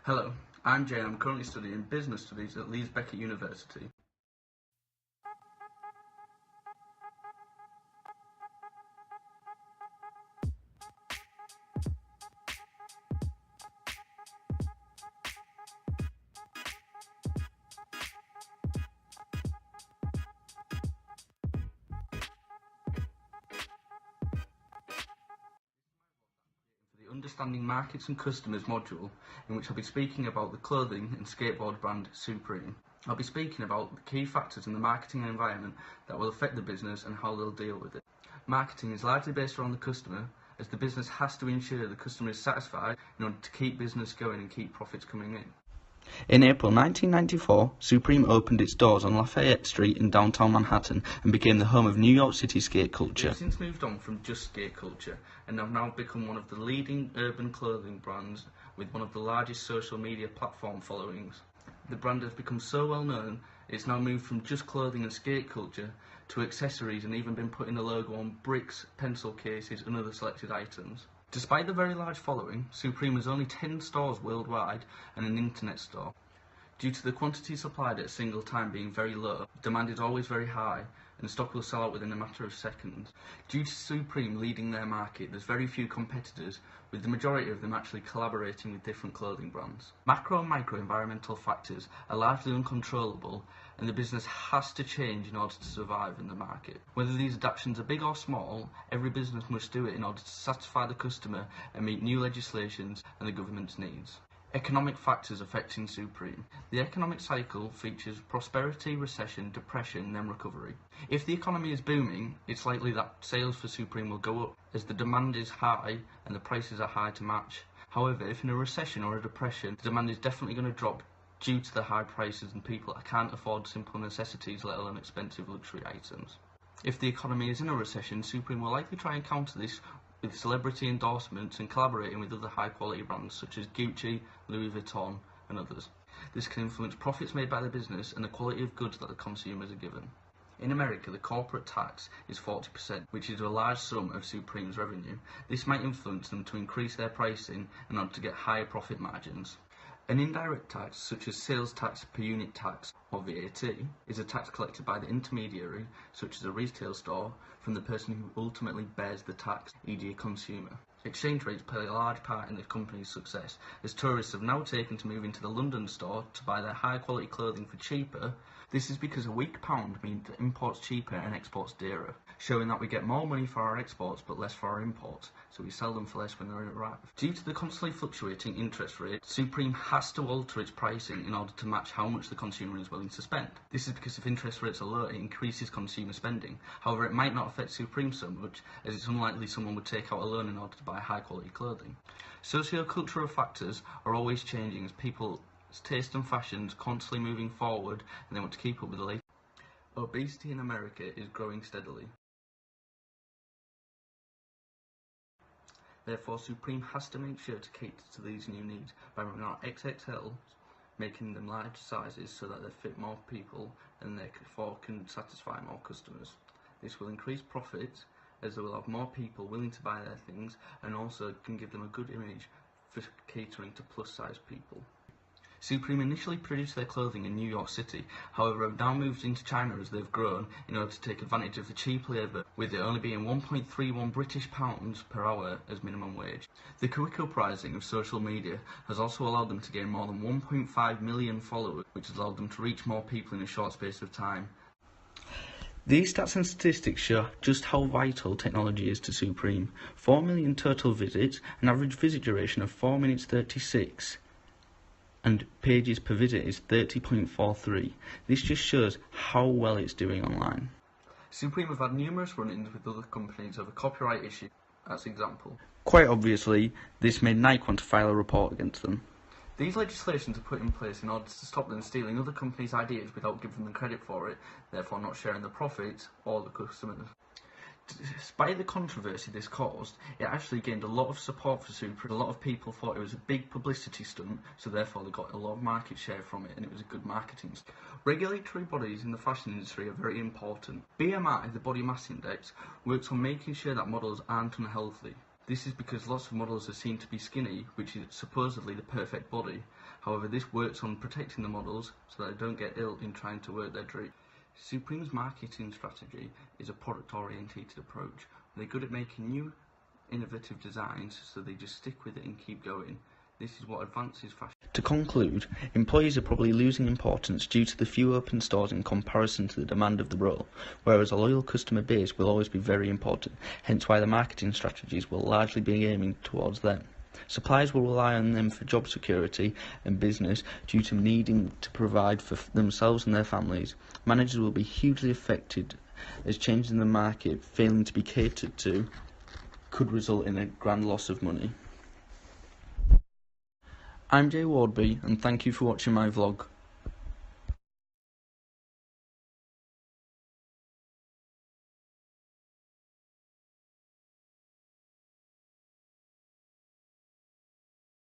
Hello, I'm Jay and I'm currently studying Business Studies at Leeds Beckett University. For the Understanding Markets and Customers module, in which I'll be speaking about the clothing and skateboard brand Supreme. I'll be speaking about the key factors in the marketing environment that will affect the business and how they'll deal with it. Marketing is largely based around the customer, as the business has to ensure the customer is satisfied in order to keep business going and keep profits coming in. In April 1994, Supreme opened its doors on Lafayette Street in downtown Manhattan and became the home of New York City skate culture. We've since moved on from just skate culture and have now become one of the leading urban clothing brands with one of the largest social media platform followings. The brand has become so well known, it's now moved from just clothing and skate culture to accessories and even been putting the logo on bricks, pencil cases and other selected items. Despite the very large following, Supreme has only 10 stores worldwide and an internet store. Due to the quantity supplied at a single time being very low, demand is always very high and stock will sell out within a matter of seconds. Due to Supreme leading their market, there's very few competitors, with the majority of them actually collaborating with different clothing brands. Macro and micro environmental factors are largely uncontrollable and the business has to change in order to survive in the market. Whether these adaptations are big or small, every business must do it in order to satisfy the customer and meet new legislations and the government's needs. Economic factors affecting Supreme. The economic cycle features prosperity, recession, depression, then recovery. If the economy is booming, it's likely that sales for Supreme will go up as the demand is high and the prices are high to match. However, if in a recession or a depression, the demand is definitely going to drop due to the high prices and people can't afford simple necessities, let alone expensive luxury items. If the economy is in a recession, Supreme will likely try and counter this with celebrity endorsements and collaborating with other high quality brands such as Gucci, Louis Vuitton and others. This can influence profits made by the business and the quality of goods that the consumers are given. In America, the corporate tax is 40%, which is a large sum of Supreme's revenue. This might influence them to increase their pricing in order to get higher profit margins. An indirect tax, such as sales tax per unit tax, or VAT, is a tax collected by the intermediary, such as a retail store, from the person who ultimately bears the tax, e.g. a consumer. Exchange rates play a large part in the company's success, as tourists have now taken to moving to the London store to buy their high quality clothing for cheaper. This is because a weak pound means that imports cheaper and exports dearer, showing that we get more money for our exports but less for our imports, so we sell them for less when they arrive. Due to the constantly fluctuating interest rate, Supreme has to alter its pricing in order to match how much the consumer is willing to spend. This is because if interest rates are low, it increases consumer spending. However, it might not affect Supreme so much, as it's unlikely someone would take out a loan in order to buy high quality clothing. Socio-cultural factors are always changing as people's taste and fashions constantly moving forward and they want to keep up with the latest. Obesity in America is growing steadily. Therefore, Supreme has to make sure to cater to these new needs by running out XXL, making them large sizes so that they fit more people and therefore can satisfy more customers. This will increase profits as they will have more people willing to buy their things and also can give them a good image for catering to plus size people. Supreme initially produced their clothing in New York City, however have now moved into China as they've grown in order to take advantage of the cheap labour, with it only being 1.31 British pounds per hour as minimum wage. The quick uprising of social media has also allowed them to gain more than 1.5 million followers, which has allowed them to reach more people in a short space of time. These stats and statistics show just how vital technology is to Supreme. 4 million total visits, an average visit duration of 4 minutes 36. And pages per visit is 30.43. This just shows how well it's doing online. Supreme have had numerous run-ins with other companies over copyright issues, as example. Quite obviously, this made Nike want to file a report against them. These legislations are put in place in order to stop them stealing other companies' ideas without giving them credit for it, therefore not sharing the profits or the customers. Despite the controversy this caused, it actually gained a lot of support for Supreme. A lot of people thought it was a big publicity stunt, so therefore they got a lot of market share from it and it was a good marketing stunt. Regulatory bodies in the fashion industry are very important. BMI, the body mass index, works on making sure that models aren't unhealthy. This is because lots of models are seen to be skinny, which is supposedly the perfect body. However, this works on protecting the models so that they don't get ill in trying to work their dream. Supreme's marketing strategy is a product-orientated approach. They're good at making new, innovative designs, so they just stick with it and keep going. This is what advances fashion. To conclude, employees are probably losing importance due to the few open stores in comparison to the demand of the role, whereas a loyal customer base will always be very important, hence why the marketing strategies will largely be aiming towards them. Suppliers will rely on them for job security and business due to needing to provide for themselves and their families. Managers will be hugely affected as changes in the market failing to be catered to could result in a grand loss of money. I'm Waudby and thank you for watching my vlog.